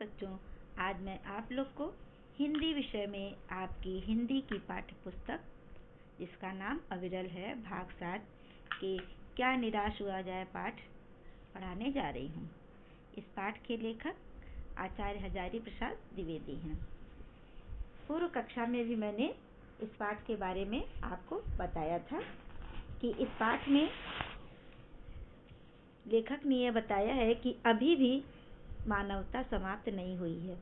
बच्चों, आज मैं आप लोग को हिंदी विषय में आपकी हिंदी की पाठ्य पुस्तक जिसका नाम अविरल है भाग 7 के क्या निराश हुआ जाए पाठ पढ़ाने जा रही हूँ। इस पाठ के लेखक आचार्य हजारी प्रसाद द्विवेदी हैं। पूर्व कक्षा में भी मैंने इस पाठ के बारे में आपको बताया था कि इस पाठ में लेखक ने यह बताया है कि अभी भी मानवता समाप्त नहीं हुई है।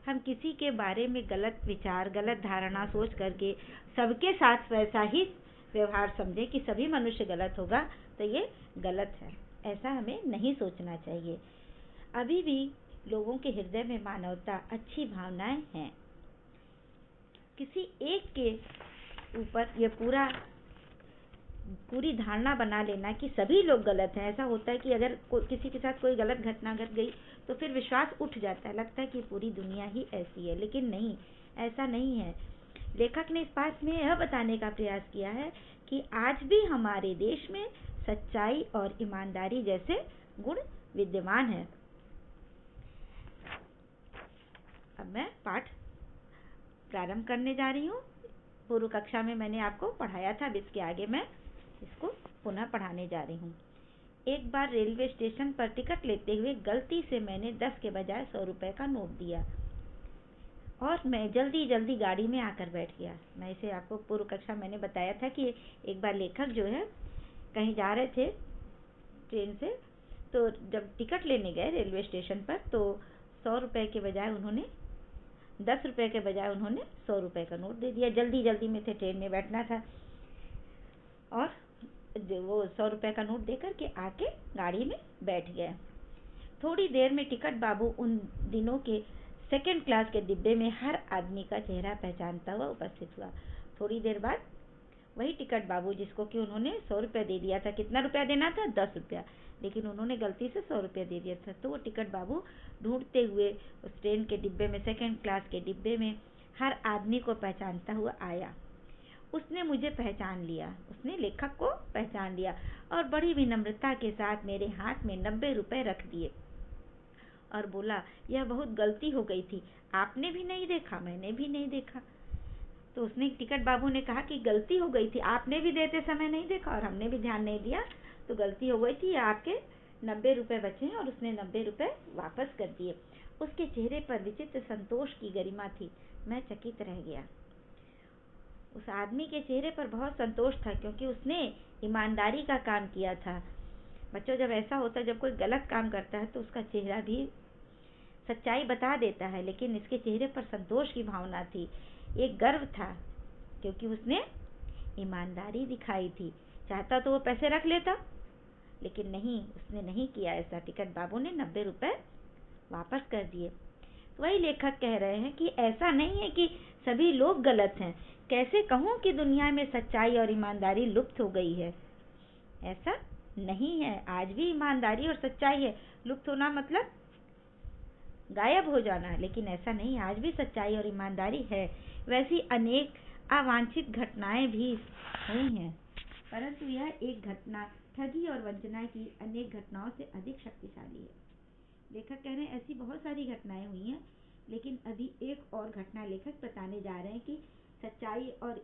हम किसी के बारे में गलत विचार, गलत धारणा सोच करके सबके साथ वैसा ही व्यवहार समझें कि सभी मनुष्य गलत होगा, तो ये गलत है। ऐसा हमें नहीं सोचना चाहिए। अभी भी लोगों के हृदय में मानवता, अच्छी भावनाएं हैं। किसी एक के ऊपर ये पूरी धारणा बना लेना कि सभी लोग गलत हैं। ऐसा होता है कि अगर किसी के साथ कोई गलत घटना घट गई तो फिर विश्वास उठ जाता है, लगता है कि पूरी दुनिया ही ऐसी है, लेकिन नहीं, ऐसा नहीं है। लेखक ने इस पाठ में यह बताने का प्रयास किया है कि आज भी हमारे देश में सच्चाई और ईमानदारी जैसे गुण विद्यमान है। अब मैं पाठ प्रारंभ करने जा रही हूँ। पूर्व कक्षा में मैंने आपको पढ़ाया था, अब इसके आगे मैं इसको पुनः पढ़ाने जा रही हूँ। एक बार रेलवे स्टेशन पर टिकट लेते हुए गलती से मैंने 10 के बजाय 100 रुपए का नोट दिया और मैं जल्दी जल्दी गाड़ी में आकर बैठ गया। मैं इसे आपको पूर्व कक्षा मैंने बताया था कि एक बार लेखक जो है कहीं जा रहे थे ट्रेन से, तो जब टिकट लेने गए रेलवे स्टेशन पर तो 100 रुपए के बजाय उन्होंने 10 रुपए के बजाय उन्होंने 100 रुपए का नोट दे दिया। जल्दी जल्दी में थे, ट्रेन में बैठना था और वो 100 रुपए का नोट देकर के आके गाड़ी में बैठ गए। थोड़ी देर में टिकट बाबू उन दिनों के सेकंड क्लास के डिब्बे में हर आदमी का चेहरा पहचानता हुआ उपस्थित हुआ। थोड़ी देर बाद वही टिकट बाबू जिसको कि उन्होंने 100 रुपया दे दिया था, कितना रुपया देना था? 10 रुपया, लेकिन उन्होंने गलती से 100 रुपया दे दिया था। तो वो टिकट बाबू ढूंढते हुए उस ट्रेन के डिब्बे में, सेकंड क्लास के डिब्बे में हर आदमी को पहचानता हुआ आया। उसने मुझे पहचान लिया, उसने लेखक को पहचान लिया और बड़ी विनम्रता के साथ मेरे हाथ में 90 रुपए रख दिए और बोला, यह बहुत गलती हो गई थी, आपने भी नहीं देखा, मैंने भी नहीं देखा। तो उसने, टिकट बाबू ने कहा कि गलती हो गई थी, आपने भी देते समय नहीं देखा और हमने भी ध्यान नहीं दिया, तो गलती हो गई थी, आपके 90 रुपए बचे हैं। और उसने 90 रुपए वापस कर दिए। उसके चेहरे पर विचित्र संतोष की गरिमा थी। मैं चकित रह गया। उस आदमी के चेहरे पर बहुत संतोष था क्योंकि उसने ईमानदारी का काम किया था। बच्चों, जब ऐसा होता है, जब कोई गलत काम करता है तो उसका चेहरा भी सच्चाई बता देता है, लेकिन इसके चेहरे पर संतोष की भावना थी, एक गर्व था क्योंकि उसने ईमानदारी दिखाई थी। चाहता तो वो पैसे रख लेता, लेकिन नहीं, उसने नहीं किया ऐसा। टिकट बाबू ने 90 रुपए वापस कर दिए। वही लेखक कह रहे हैं कि ऐसा नहीं है कि सभी लोग गलत हैं। कैसे कहूँ कि दुनिया में सच्चाई और ईमानदारी लुप्त हो गई है? ऐसा नहीं है, आज भी ईमानदारी और सच्चाई है। लुप्त होना मतलब गायब हो जाना, लेकिन ऐसा नहीं, आज भी सच्चाई और ईमानदारी है। वैसी अनेक अवांछित घटनाएं भी हुई हैं, परंतु यह एक घटना ठगी और वंचना की अनेक घटनाओं से अधिक शक्तिशाली है। लेखक कह रहे हैं ऐसी बहुत सारी घटनाएं हुई हैं, लेकिन अभी एक और घटना लेखक बताने जा रहे हैं कि सच्चाई और